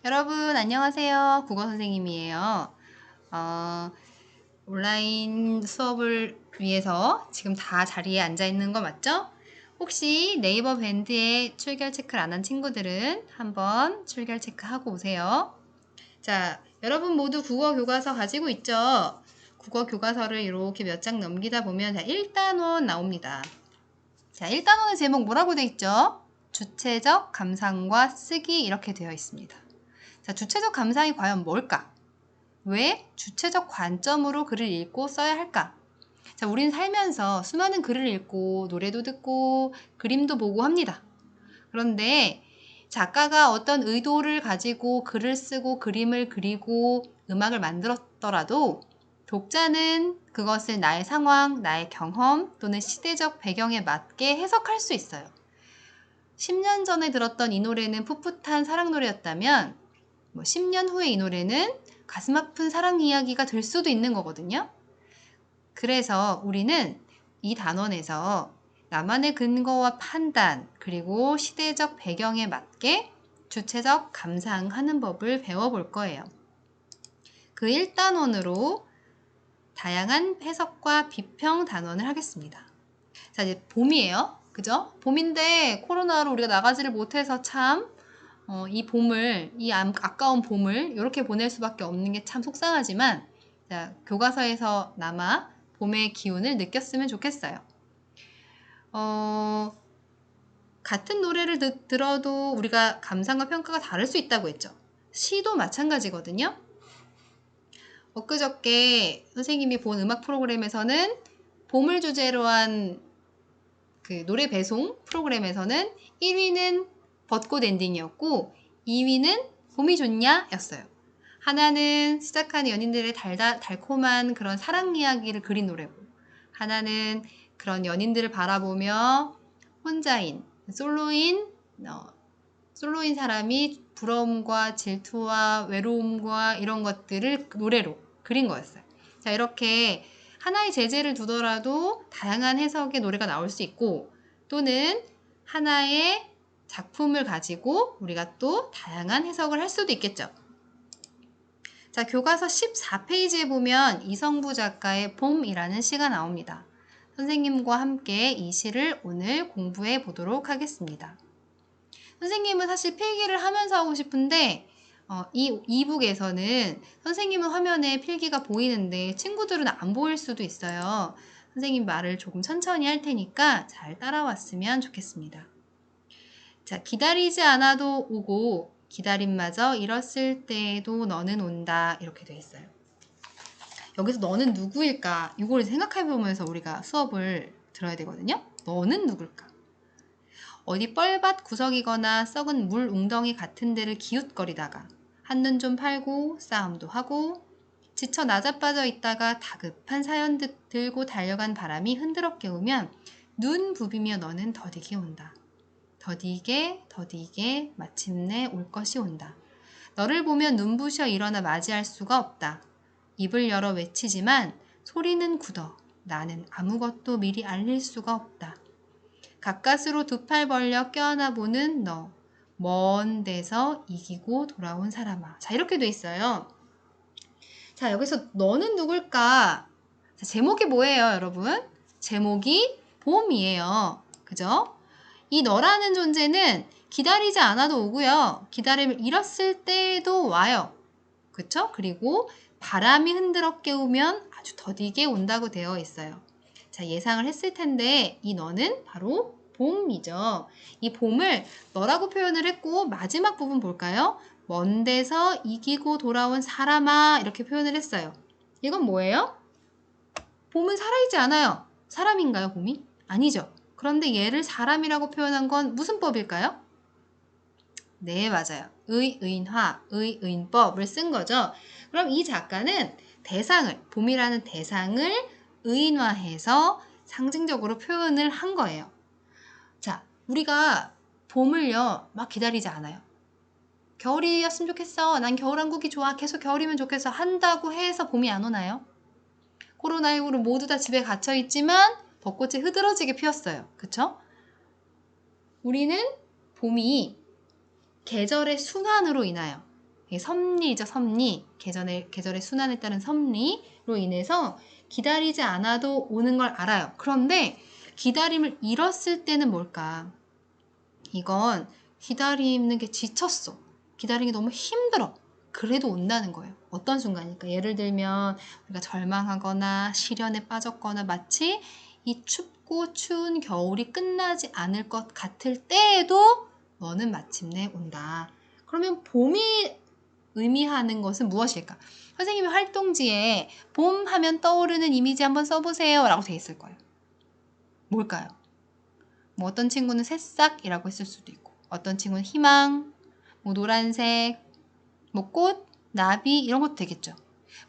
여러분 안녕하세요. 국어 선생님이에요. 온라인 수업을 위해서 지금 다 자리에 앉아 있는 거 맞죠? 혹시 네이버 밴드에 출결 체크를 안 한 친구들은 한번 출결 체크하고 오세요. 자, 여러분 모두 국어 교과서 가지고 있죠? 국어 교과서를 이렇게 몇 장 넘기다 보면 1단원 나옵니다. 자, 1단원의 제목 뭐라고 돼 있죠? 주체적 감상과 쓰기 이렇게 되어 있습니다. 자, 주체적 감상이 과연 뭘까? 왜 주체적 관점으로 글을 읽고 써야 할까? 자, 우린 살면서 수많은 글을 읽고 노래도 듣고 그림도 보고 합니다. 그런데 작가가 어떤 의도를 가지고 글을 쓰고 그림을 그리고 음악을 만들었더라도 독자는 그것을 나의 상황, 나의 경험 또는 시대적 배경에 맞게 해석할 수 있어요. 10년 전에 들었던 이 노래는 풋풋한 사랑 노래였다면 10년 후에 이 노래는 가슴 아픈 사랑 이야기가 될 수도 있는 거거든요. 그래서 우리는 이 단원에서 나만의 근거와 판단, 그리고 시대적 배경에 맞게 주체적 감상하는 법을 배워볼 거예요. 그 1단원으로 다양한 해석과 비평 단원을 하겠습니다. 자, 이제 봄이에요. 그죠? 봄인데 코로나로 우리가 나가지를 못해서 참 이 봄을, 이 아까운 봄을 이렇게 보낼 수밖에 없는 게 참 속상하지만, 자, 교과서에서나마 봄의 기운을 느꼈으면 좋겠어요. 같은 노래를 들어도 우리가 감상과 평가가 다를 수 있다고 했죠. 시도 마찬가지거든요. 엊그저께 선생님이 본 음악 프로그램에서는 봄을 주제로 한 그 노래 배송 프로그램에서는 1위는 벚꽃 엔딩이었고 2위는 봄이 좋냐 였어요. 하나는 시작하는 연인들의 달콤한 그런 사랑 이야기를 그린 노래고, 하나는 그런 연인들을 바라보며 혼자인 솔로인 사람이 부러움과 질투와 외로움과 이런 것들을 노래로 그린 거였어요. 자, 이렇게 하나의 제재를 두더라도 다양한 해석의 노래가 나올 수 있고, 또는 하나의 작품을 가지고 우리가 또 다양한 해석을 할 수도 있겠죠. 자, 교과서 14페이지에 보면 이성부 작가의 봄이라는 시가 나옵니다. 선생님과 함께 이 시를 오늘 공부해 보도록 하겠습니다. 선생님은 사실 필기를 하면서 하고 싶은데 이 이북에서는 선생님은 화면에 필기가 보이는데 친구들은 안 보일 수도 있어요. 선생님 말을 조금 천천히 할 테니까 잘 따라왔으면 좋겠습니다. 자, 기다리지 않아도 오고 기다림마저 잃었을 때에도 너는 온다 이렇게 돼 있어요. 여기서 너는 누구일까? 이걸 생각해 보면서 우리가 수업을 들어야 되거든요. 너는 누굴까? 어디 뻘밭 구석이거나 썩은 물 웅덩이 같은 데를 기웃거리다가 한눈 좀 팔고 싸움도 하고 지쳐 나자빠져 있다가 다급한 사연 들고 달려간 바람이 흔들어 깨우면 눈 부비며 너는 더디게 온다. 더디게 마침내 올 것이 온다. 너를 보면 눈부셔 일어나 맞이할 수가 없다. 입을 열어 외치지만 소리는 굳어 나는 아무것도 미리 알릴 수가 없다. 가까스로 두 팔 벌려 껴안아 보는 너. 먼 데서 이기고 돌아온 사람아. 자, 이렇게 돼 있어요. 자, 여기서 너는 누굴까? 자, 제목이 뭐예요, 여러분? 제목이 봄이에요. 그죠? 이 너라는 존재는 기다리지 않아도 오고요. 기다림을 잃었을 때도 와요. 그쵸? 그리고 바람이 흔들어 깨우면 아주 더디게 온다고 되어 있어요. 자, 예상을 했을 텐데 이 너는 바로 봄이죠. 이 봄을 너라고 표현을 했고 마지막 부분 볼까요? 먼 데서 이기고 돌아온 사람아 이렇게 표현을 했어요. 이건 뭐예요? 봄은 살아있지 않아요. 사람인가요, 봄이? 아니죠. 그런데 얘를 사람이라고 표현한 건 무슨 법일까요? 네, 맞아요. 의인화, 의인법을 쓴 거죠. 그럼 이 작가는 봄이라는 대상을 의인화해서 상징적으로 표현을 한 거예요. 자, 우리가 봄을요, 막 기다리지 않아요. 겨울이었으면 좋겠어. 난 겨울왕국이 좋아. 계속 겨울이면 좋겠어. 한다고 해서 봄이 안 오나요? 코로나19로 모두 다 집에 갇혀 있지만 벚꽃이 흐드러지게 피었어요. 그쵸? 우리는 봄이 계절의 순환으로 인하여 이 섭리죠, 섭리. 계절의 순환에 따른 섭리로 인해서 기다리지 않아도 오는 걸 알아요. 그런데 기다림을 잃었을 때는 뭘까? 이건 기다리는 게 지쳤어. 기다리는 게 너무 힘들어. 그래도 온다는 거예요. 어떤 순간일까? 예를 들면 우리가 절망하거나 시련에 빠졌거나 마치 이 춥고 추운 겨울이 끝나지 않을 것 같을 때에도 너는 마침내 온다. 그러면 봄이 의미하는 것은 무엇일까? 선생님의 활동지에 봄 하면 떠오르는 이미지 한번 써보세요 라고 돼 있을 거예요. 뭘까요? 뭐 어떤 친구는 새싹이라고 했을 수도 있고, 어떤 친구는 희망, 뭐 노란색, 뭐 꽃, 나비 이런 것도 되겠죠.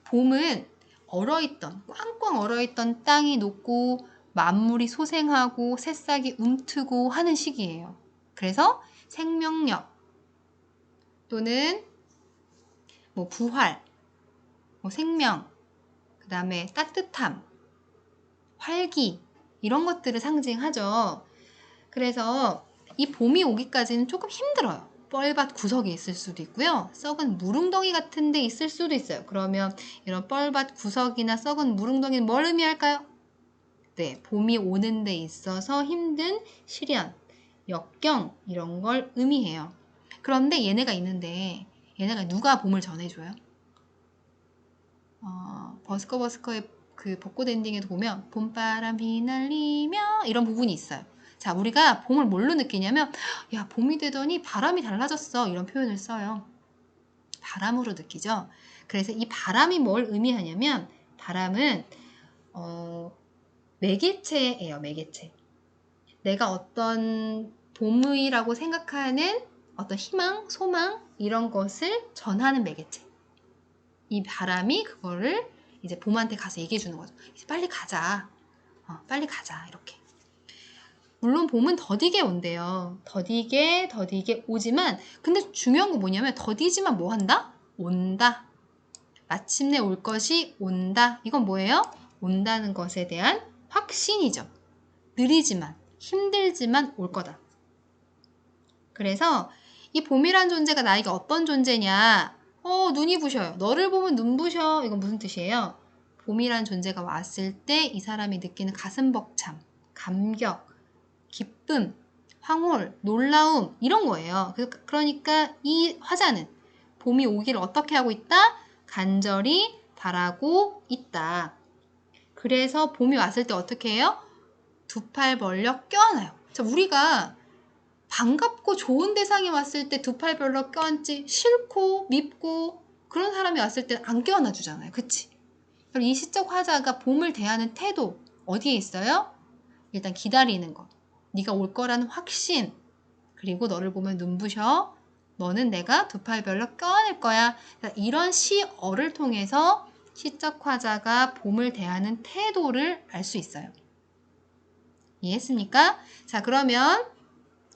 봄은 꽝꽝 얼어있던 땅이 녹고 만물이 소생하고 새싹이 움트고 하는 시기예요. 그래서 생명력 또는 뭐 부활, 뭐 생명, 그 다음에 따뜻함, 활기 이런 것들을 상징하죠. 그래서 이 봄이 오기까지는 조금 힘들어요. 뻘밭 구석에 있을 수도 있고요. 썩은 무릉덩이 같은 데 있을 수도 있어요. 그러면 이런 뻘밭 구석이나 썩은 무릉덩이는 뭘 의미할까요? 네, 봄이 오는 데 있어서 힘든 시련, 역경 이런 걸 의미해요. 그런데 얘네가 있는데 얘네가 누가 봄을 전해줘요? 버스커의 그 벚꽃 엔딩에도 보면 봄바람 휘날리며 이런 부분이 있어요. 자, 우리가 봄을 뭘로 느끼냐면 야, 봄이 되더니 바람이 달라졌어 이런 표현을 써요. 바람으로 느끼죠. 그래서 이 바람이 뭘 의미하냐면 바람은 매개체예요. 매개체. 내가 어떤 봄이라고 생각하는 어떤 희망, 소망 이런 것을 전하는 매개체. 이 바람이 그거를 이제 봄한테 가서 얘기해 주는 거죠. 이제 빨리 가자. 빨리 가자. 이렇게. 물론 봄은 더디게 온대요. 더디게 오지만 근데 중요한 건 뭐냐면 더디지만 뭐 한다? 온다. 마침내 올 것이 온다. 이건 뭐예요? 온다는 것에 대한 확신이죠. 느리지만 힘들지만 올 거다. 그래서 이 봄이란 존재가 나에게 어떤 존재냐? 눈이 부셔요. 너를 보면 눈 부셔. 이건 무슨 뜻이에요? 봄이란 존재가 왔을 때 이 사람이 느끼는 가슴 벅참, 감격, 기쁨, 황홀, 놀라움 이런 거예요. 그러니까 이 화자는 봄이 오기를 어떻게 하고 있다? 간절히 바라고 있다. 그래서 봄이 왔을 때 어떻게 해요? 두 팔 벌려 껴안아요. 자, 우리가 반갑고 좋은 대상이 왔을 때 두 팔 벌려 껴안지 싫고 밉고 그런 사람이 왔을 때 안 껴안아 주잖아요. 그치? 그럼 이 시적 화자가 봄을 대하는 태도 어디에 있어요? 일단 기다리는 거. 네가 올 거라는 확신. 그리고 너를 보면 눈부셔. 너는 내가 두 팔 벌려 껴안을 거야. 이런 시어를 통해서 시적 화자가 봄을 대하는 태도를 알 수 있어요. 이해했습니까? 자, 그러면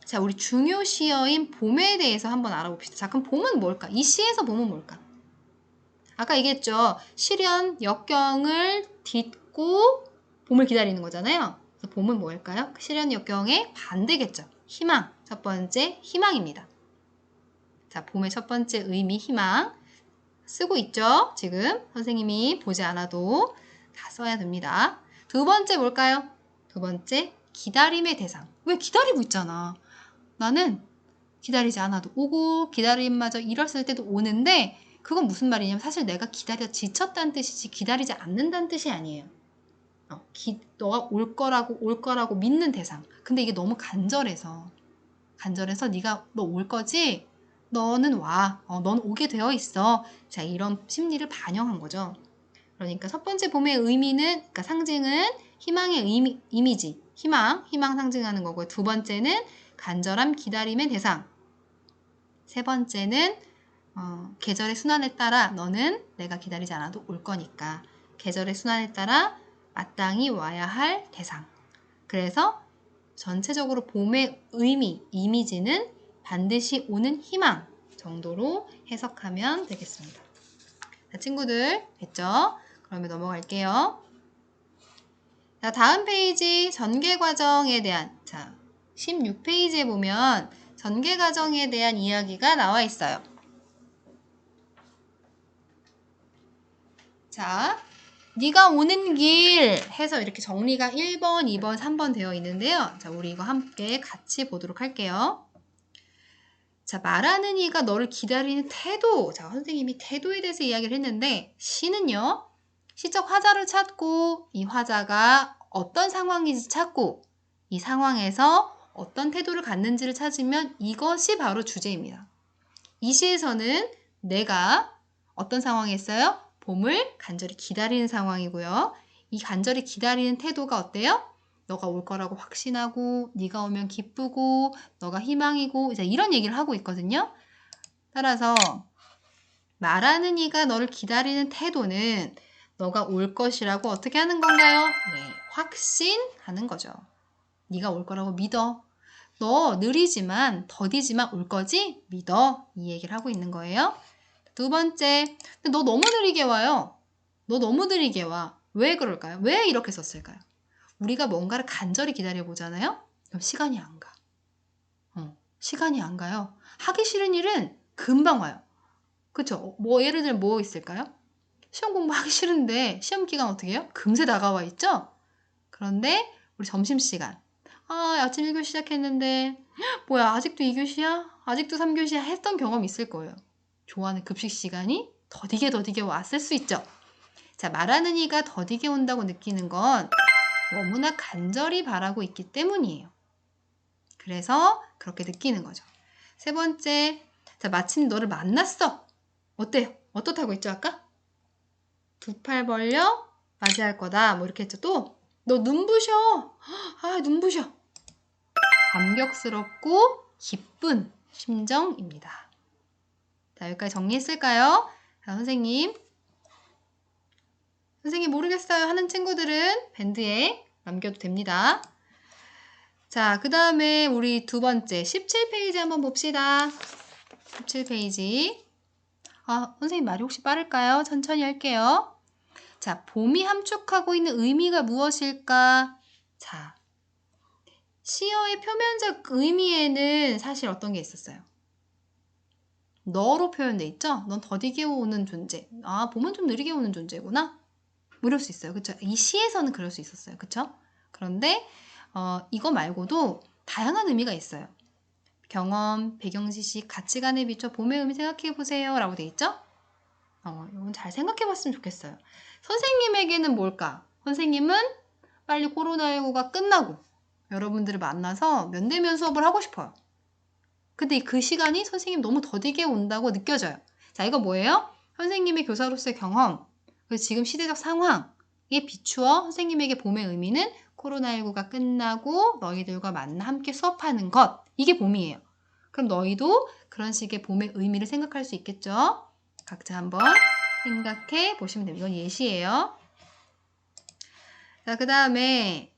자, 우리 중요 시어인 봄에 대해서 한번 알아봅시다. 자, 그럼 봄은 뭘까? 이 시에서 봄은 뭘까? 아까 얘기했죠. 시련, 역경을 딛고 봄을 기다리는 거잖아요. 그래서 봄은 뭘까요? 시련, 역경의 반대겠죠. 희망. 첫 번째, 희망입니다. 자, 봄의 첫 번째 의미, 희망. 쓰고 있죠? 지금 선생님이 보지 않아도 다 써야 됩니다. 두 번째 뭘까요? 두 번째, 기다림의 대상. 왜 기다리고 있잖아. 나는 기다리지 않아도 오고 기다림마저 잃었을 때도 오는데 그건 무슨 말이냐면 사실 내가 기다려 지쳤다는 뜻이지 기다리지 않는다는 뜻이 아니에요. 너가 올 거라고 믿는 대상. 근데 이게 너무 간절해서 네가 너 올 거지? 너는 와. 넌 오게 되어 있어. 자, 이런 심리를 반영한 거죠. 그러니까 첫 번째 봄의 의미는 그러니까 상징은 희망의 이미지. 희망 상징하는 거고요. 두 번째는 간절함, 기다림의 대상. 세 번째는 계절의 순환에 따라 너는 내가 기다리지 않아도 올 거니까 계절의 순환에 따라 마땅히 와야 할 대상. 그래서 전체적으로 봄의 의미, 이미지는 반드시 오는 희망 정도로 해석하면 되겠습니다. 자, 친구들 됐죠? 그러면 넘어갈게요. 자, 다음 페이지 전개 과정에 대한 16페이지에 보면 전개 과정에 대한 이야기가 나와 있어요. 자, 네가 오는 길 해서 이렇게 정리가 1번, 2번, 3번 되어 있는데요. 자, 우리 이거 함께 같이 보도록 할게요. 자, 말하는 이가 너를 기다리는 태도. 자, 선생님이 태도에 대해서 이야기를 했는데 시는요. 시적 화자를 찾고 이 화자가 어떤 상황인지 찾고 이 상황에서 어떤 태도를 갖는지를 찾으면 이것이 바로 주제입니다. 이 시에서는 내가 어떤 상황에 있어요? 봄을 간절히 기다리는 상황이고요. 이 간절히 기다리는 태도가 어때요? 너가 올 거라고 확신하고 네가 오면 기쁘고 너가 희망이고 이제 이런 얘기를 하고 있거든요. 따라서 말하는 이가 너를 기다리는 태도는 너가 올 것이라고 어떻게 하는 건가요? 네, 확신하는 거죠. 네가 올 거라고 믿어. 너 느리지만 더디지만 올 거지? 믿어. 이 얘기를 하고 있는 거예요. 두 번째, 근데 너 너무 느리게 와요. 너 너무 느리게 와. 왜 그럴까요? 왜 이렇게 썼을까요? 우리가 뭔가를 간절히 기다려보잖아요? 그럼 시간이 안 가. 시간이 안 가요. 하기 싫은 일은 금방 와요. 그쵸? 뭐 예를 들면 뭐 있을까요? 시험 공부하기 싫은데 시험 기간 어떻게 해요? 금세 다가와 있죠? 그런데 우리 점심시간. 아침 1교시 시작했는데 뭐야 아직도 2교시야? 아직도 3교시야? 했던 경험 있을 거예요. 좋아하는 급식 시간이 더디게 왔을 수 있죠. 자, 말하는 이가 더디게 온다고 느끼는 건 너무나 간절히 바라고 있기 때문이에요. 그래서 그렇게 느끼는 거죠. 세 번째, 자, 마침 너를 만났어. 어때요? 어떻다고 했죠, 아까? 두 팔 벌려 맞이할 거다. 뭐 이렇게 했죠. 또, 너 눈부셔. 눈부셔. 감격스럽고 기쁜 심정입니다. 자, 여기까지 정리했을까요? 자, 선생님 모르겠어요 하는 친구들은 밴드에 남겨도 됩니다. 자, 그 다음에 우리 두 번째 17페이지 한번 봅시다. 17페이지. 선생님 말이 혹시 빠를까요? 천천히 할게요. 자, 봄이 함축하고 있는 의미가 무엇일까? 자, 시어의 표면적 의미에는 사실 어떤 게 있었어요? 너로 표현돼 있죠? 넌 더디게 오는 존재. 봄은 좀 느리게 오는 존재구나. 뭐 이럴 수 있어요. 그쵸? 이 시에서는 그럴 수 있었어요. 그쵸? 그런데 이거 말고도 다양한 의미가 있어요. 경험, 배경지식, 가치관에 비춰 봄의 의미 생각해보세요 라고 돼 있죠? 이건 잘 생각해봤으면 좋겠어요. 선생님에게는 뭘까? 선생님은 빨리 코로나19가 끝나고 여러분들을 만나서 면대면 수업을 하고 싶어요. 근데 그 시간이 선생님 너무 더디게 온다고 느껴져요. 자, 이거 뭐예요? 선생님의 교사로서의 경험, 그리고 지금 시대적 상황에 비추어 선생님에게 봄의 의미는 코로나19가 끝나고 너희들과 만나 함께 수업하는 것. 이게 봄이에요. 그럼 너희도 그런 식의 봄의 의미를 생각할 수 있겠죠? 각자 한번 생각해 보시면 됩니다. 이건 예시예요. 자, 그 다음에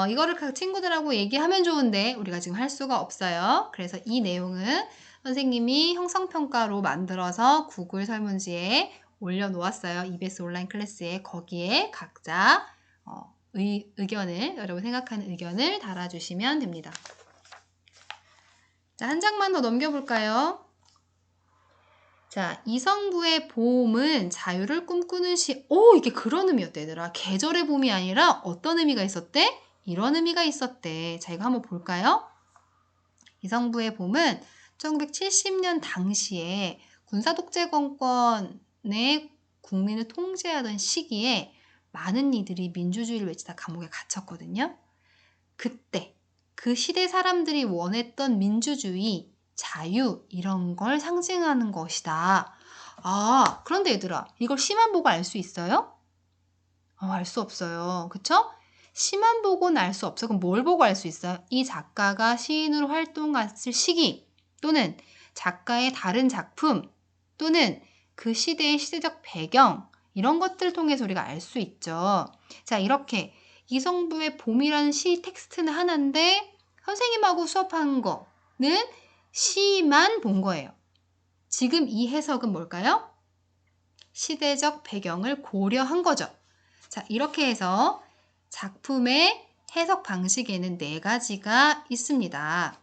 이거를 각 친구들하고 얘기하면 좋은데 우리가 지금 할 수가 없어요. 그래서 이 내용은 선생님이 형성평가로 만들어서 구글 설문지에 올려놓았어요. EBS 온라인 클래스에 거기에 각자 의견을 여러분 생각하는 의견을 달아주시면 됩니다. 자, 한 장만 더 넘겨볼까요? 자, 이성부의 봄은 자유를 꿈꾸는 시. 이게 그런 의미였대, 얘들아. 계절의 봄이 아니라 어떤 의미가 있었대? 이런 의미가 있었대. 자, 이거 한번 볼까요? 이성부의 봄은 1970년 당시에 군사독재정권의 국민을 통제하던 시기에 많은 이들이 민주주의를 외치다 감옥에 갇혔거든요. 그때 그 시대 사람들이 원했던 민주주의, 자유 이런 걸 상징하는 것이다. 그런데 얘들아, 이걸 시만 보고 알 수 있어요? 알 수 없어요. 그쵸? 시만 보고는 알 수 없어. 그럼 뭘 보고 알 수 있어요? 이 작가가 시인으로 활동했을 시기 또는 작가의 다른 작품 또는 그 시대의 시대적 배경 이런 것들을 통해서 우리가 알 수 있죠. 자, 이렇게 이성부의 봄이라는 시 텍스트는 하나인데 선생님하고 수업한 거는 시만 본 거예요. 지금 이 해석은 뭘까요? 시대적 배경을 고려한 거죠. 자, 이렇게 해서 작품의 해석 방식에는 4가지가 있습니다.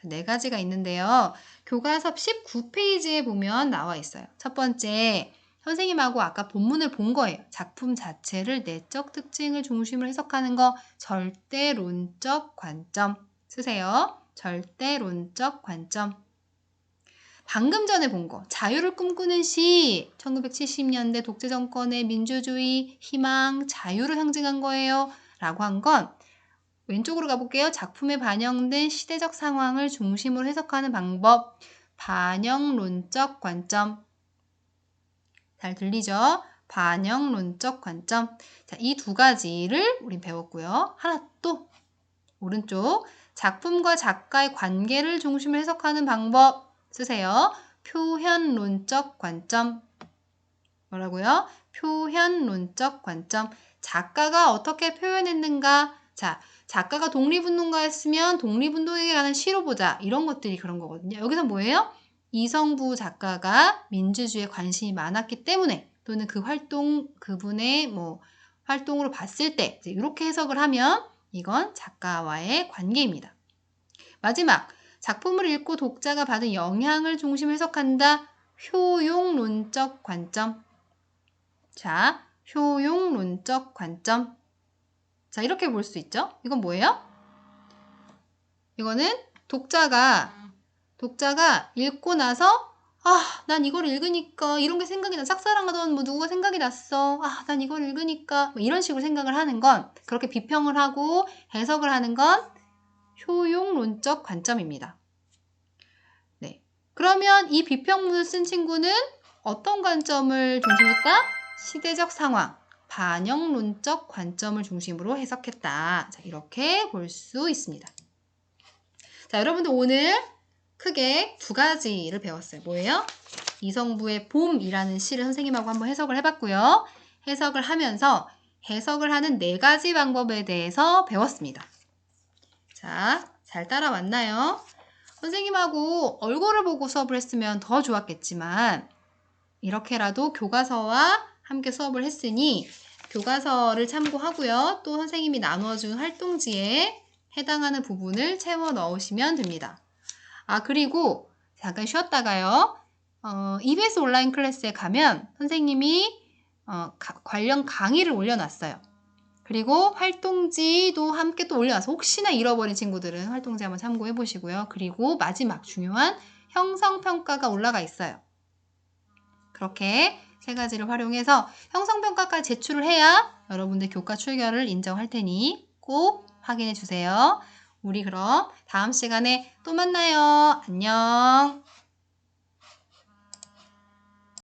4가지가 있는데요. 교과서 19페이지에 보면 나와 있어요. 첫 번째, 선생님하고 아까 본문을 본 거예요. 작품 자체를 내적 특징을 중심으로 해석하는 거 절대론적 관점 쓰세요. 절대론적 관점. 방금 전에 본 거 자유를 꿈꾸는 시 1970년대 독재 정권의 민주주의, 희망, 자유를 상징한 거예요 라고 한 건 왼쪽으로 가볼게요. 작품에 반영된 시대적 상황을 중심으로 해석하는 방법 반영론적 관점. 잘 들리죠? 반영론적 관점. 자, 이 두 가지를 우린 배웠고요. 하나 또 오른쪽 작품과 작가의 관계를 중심으로 해석하는 방법 쓰세요. 표현론적 관점. 뭐라고요? 표현론적 관점. 작가가 어떻게 표현했는가? 자, 작가가 독립운동가였으면 독립운동에 관한 시로 보자. 이런 것들이 그런 거거든요. 여기서 뭐예요? 이성부 작가가 민주주의에 관심이 많았기 때문에 또는 그 활동, 그분의 활동으로 봤을 때 이렇게 해석을 하면 이건 작가와의 관계입니다. 마지막, 작품을 읽고 독자가 받은 영향을 중심으로 해석한다. 효용론적 관점. 자, 효용론적 관점. 자, 이렇게 볼 수 있죠? 이건 뭐예요? 이거는 독자가 읽고 나서 난 이걸 읽으니까 이런 게 생각이 나. 짝사랑하던 누구가 생각이 났어. 난 이걸 읽으니까 이런 식으로 생각을 하는 건 그렇게 비평을 하고 해석을 하는 건 효용론적 관점입니다. 네. 그러면 이 비평문을 쓴 친구는 어떤 관점을 중심으로 했다? 시대적 상황, 반영론적 관점을 중심으로 해석했다. 자, 이렇게 볼 수 있습니다. 자, 여러분들 오늘 크게 두 가지를 배웠어요. 뭐예요? 이성부의 봄이라는 시를 선생님하고 한번 해석을 해봤고요. 해석을 하면서 해석을 하는 4가지 방법에 대해서 배웠습니다. 자, 잘 따라왔나요? 선생님하고 얼굴을 보고 수업을 했으면 더 좋았겠지만 이렇게라도 교과서와 함께 수업을 했으니 교과서를 참고하고요. 또 선생님이 나눠준 활동지에 해당하는 부분을 채워 넣으시면 됩니다. 그리고 잠깐 쉬었다가요. EBS 온라인 클래스에 가면 선생님이 관련 강의를 올려놨어요. 그리고 활동지도 함께 또 올려놔서 혹시나 잃어버린 친구들은 활동지 한번 참고해 보시고요. 그리고 마지막 중요한 형성평가가 올라가 있어요. 그렇게 3가지를 활용해서 형성평가까지 제출을 해야 여러분들 교과 출결을 인정할 테니 꼭 확인해 주세요. 우리 그럼 다음 시간에 또 만나요. 안녕.